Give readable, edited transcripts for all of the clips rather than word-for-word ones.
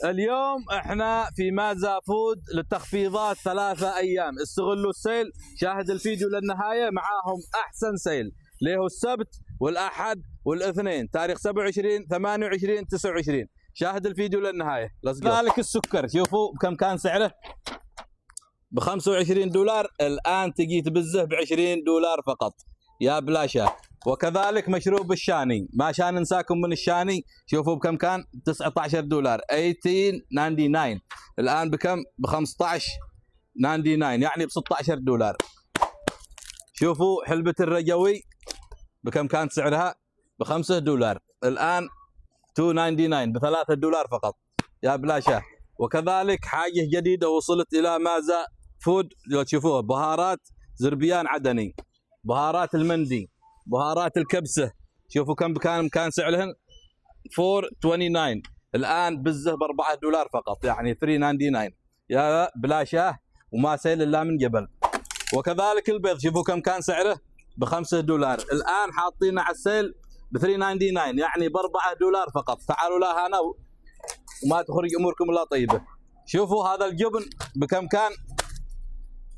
اليوم احنا في مازا فود للتخفيضات 3 ايام، استغلوا السيل، شاهد الفيديو للنهايه، معاهم احسن سيل اللي هو السبت والاحد والاثنين، تاريخ 27 28 29. شاهد الفيديو للنهايه. كذلك السكر، شوفوا بكم كان سعره، ب 25 دولار، الان تجي تبزه ب 20 دولار فقط يا بلاشا. وكذلك مشروب الشاني، ما شان ننساكم من الشاني، شوفوا بكم كان، 19 دولار 18.99، الان بكم، ب 15.99، يعني ب 16 دولار. شوفوا حلبة الرجوي بكم كانت سعرها، ب 5 دولار، الان 2.99، ب 3 دولار فقط يا بلاشا. وكذلك حاجه جديده وصلت الى مازا فود، لو تشوفوها، بهارات زربيان عدني، بهارات المندي، بهارات الكبسه، شوفوا كم كان سعرهن، 4.29، الان بزه ب 4 دولار فقط، يعني 3.99 يا بلاشاه، وما سيل الا من قبل. وكذلك البيض، شوفوا كم كان سعره، ب 5 دولار، الان حاطينه على السيل ب 3.99، يعني ب 4 دولار فقط. تعالوا لا هنا وما تخرج اموركم الا طيبه. شوفوا هذا الجبن بكم كان،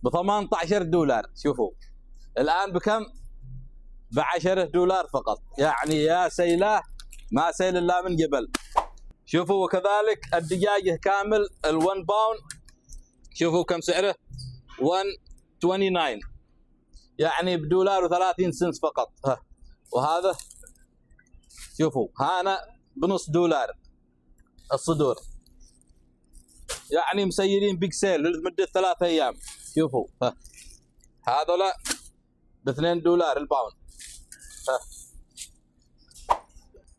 ب 18 دولار، شوفوا الان بكم، ب 10 دولار فقط، يعني يا سيلاه ما سيل الا من قبل. شوفوا وكذلك الدجاج كامل ال1 باوند، شوفوا كم سعره، 1.29، يعني بدولار و30 سنت فقط. ها وهذا شوفوا هانا بنص دولار الصدور، يعني مسيرين بيج سيل لمده 3 ايام. شوفوا ها هذولا ب 2 دولار الباوند. ها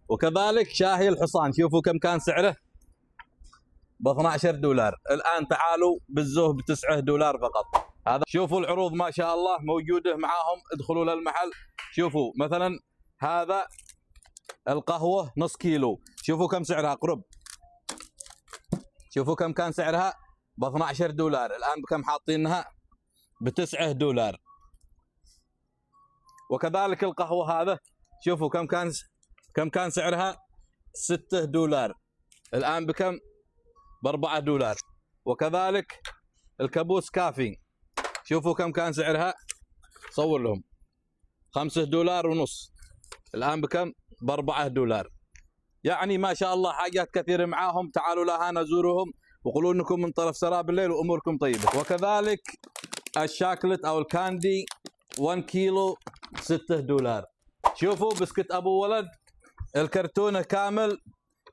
وكذلك شاهي الحصان، شوفوا كم كان سعره، ب 12 دولار، الان تعالوا بزوه ب 9 دولار فقط. هذا شوفوا العروض ما شاء الله موجوده معاهم، ادخلوا للمحل. شوفوا مثلا هذا القهوه نص كيلو، شوفوا كم سعرها قرب، شوفوا كم كان سعرها، ب 12 دولار، الان بكم حاطينها، ب 9 دولار. وكذلك القهوه هذا، شوفوا كم كان سعرها، 6 دولار، الان بكم، ب 4 دولار. وكذلك الكابوس كافي، شوفوا كم كان سعرها، صور لهم، 5 دولار ونص، الان بكم، ب 4 دولار. يعني ما شاء الله حاجات كثيره معاهم. تعالوا لهنا زوروهم وقولوا انكم من طرف سراب الليل واموركم طيبه. وكذلك الشاكلت او الكاندي 1 كيلو 6 دولار. شوفوا بسكت ابو ولد الكرتونه كامل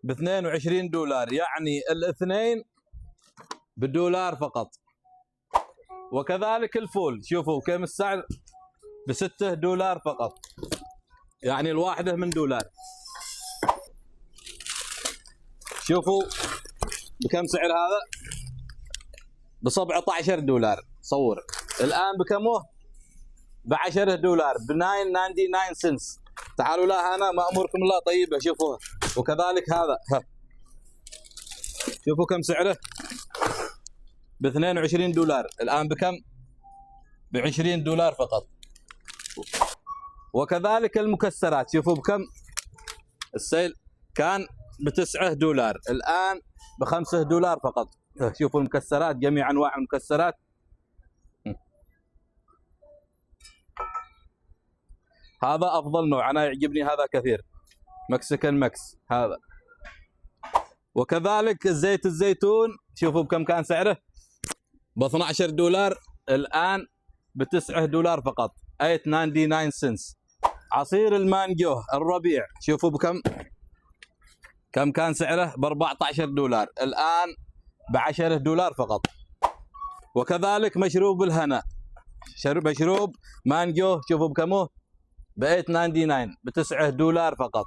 ب 22 دولار، يعني الاثنين بدولار فقط. وكذلك الفول، شوفوا كم السعر، ب 6 دولار فقط، يعني الواحده من دولار. شوفوا بكم سعر هذا، ب 17 دولار، صور الان بكم هو، ب 10 دولار، ب 9.99 سنس. تعالوا لا هنا ما اموركم الله طيبه. شوفوا وكذلك هذا، شوفوا كم سعره، ب 22 دولار، الان بكم، ب 20 دولار فقط. وكذلك المكسرات، شوفوا بكم السيل، كان ب 9 دولار، الان ب 5 دولار فقط. شوفوا المكسرات، جميع انواع المكسرات. هذا افضل نوع، انا يعجبني هذا كثير، مكسيكان ماكس هذا. وكذلك الزيت الزيتون، شوفوا بكم كان سعره، ب 12 دولار، الان ب 9 دولار فقط، 8.99 سنس. عصير المانجو الربيع، شوفوا كم كان سعره، ب 14 دولار، الان ب 10 دولار فقط. وكذلك مشروب الهنا، مشروب مانجو، شوفوا بكم هو، ب 8.99، ب 9 دولار فقط.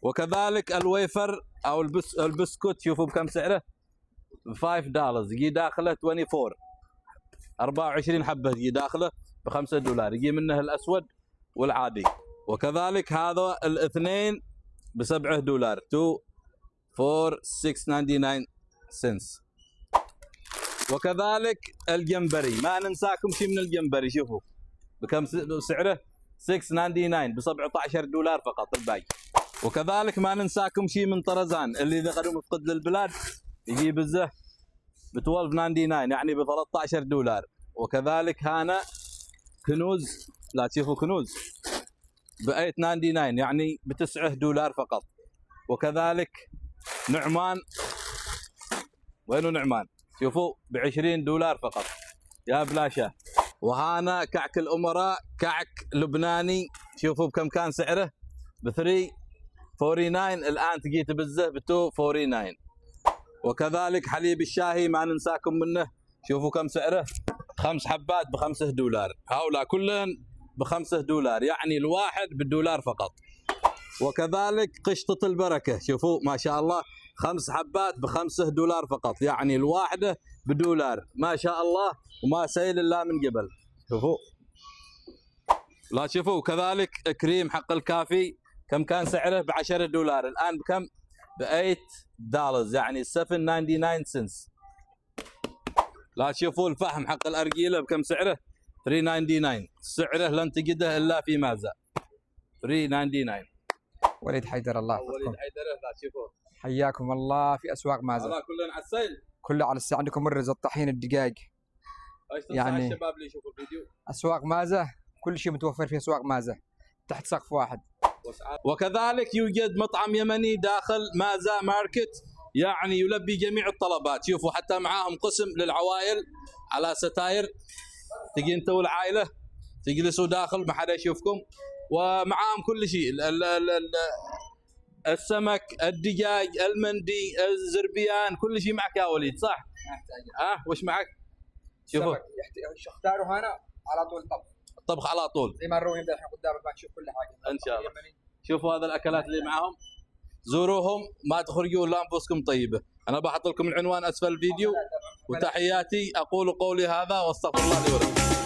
وكذلك الويفر او البسكوت، شوفوا بكم سعره، ب 5 دولار، يجي داخله 24 حبه، يجي داخله ب 5 دولار، يجي منه الاسود والعادي. وكذلك هذا الاثنين ب 7 دولار، 2 4 6.99 سنس. وكذلك الجمبري، ما ننساكم شيء من الجمبري، شوفوا بكم سعره، 6.99، ب 17 دولار فقط الباقي. وكذلك ما ننساكم شيء من طرزان اللي ذكروا مفقد للبلاد، يجيب الزه ب 12.99 يعني ب 13 دولار. وكذلك هنا كنوز، لا تشوفوا كنوز ب 8.99 يعني ب 9 دولار فقط. وكذلك نعمان، وينه نعمان؟ شوفوا ب 20 دولار فقط يا بلاشة. وهنا كعك الامراء، كعك لبناني، شوفوا بكم كان سعره؟ ب 3.49 الان تجي تبزه ب 2.49. وكذلك حليب الشاهي ما ننساكم منه، شوفوا كم سعره؟ 5 حبات ب 5 دولار، هؤلاء كلهم ب 5 دولار يعني الواحد بالدولار فقط. وكذلك قشطة البركة، شوفوا ما شاء الله 5 حبات ب 5 دولار فقط يعني الواحدة بدولار، ما شاء الله، وما سيل الا من قبل. شوفوا لا شوفوا. كذلك كريم حق الكافي كم كان سعره؟ ب 10 دولار الان بكم؟ ب 8 دولار يعني 7.99 سنس. لا تشوفوا الفحم حق الارجيله بكم سعره؟ 3.99 سعره لن تجده الا في مازا 3.99. وليد حيدر الله وليد يحفظكم. حيدر لا تشوفوا حياكم الله في اسواق مازا. هذا كلنا على السيل، كله على الساعه. عندكم الرز، الطحين، الدقاق. ايش تنصح يعني الشباب اللي يشوفوا الفيديو؟ اسواق مازا كل شيء متوفر في اسواق مازا تحت سقف واحد. وكذلك يوجد مطعم يمني داخل مازا ماركت يعني يلبي جميع الطلبات. شوفوا حتى معاهم قسم للعوائل على ستاير، تجي انت والعائله تجلسوا داخل ما حدا يشوفكم، ومعاهم كل شيء، السمك، الدجاج، المندي، الزربيان، كل شيء معك يا وليد صح؟ وش معك؟ شوفوا اختاروا هنا على طول طبخ، الطبخ على طول زي ما نروح الحين قدامك ما تشوف كل حاجه ان شاء الله. شوفوا هذا الاكلات اللي معاهم، زوروهم ما تخرجوا الا انفسكم طيبه. انا بحط لكم العنوان اسفل الفيديو. وتحياتي، اقول قولي هذا واستغفر الله لي ولكم.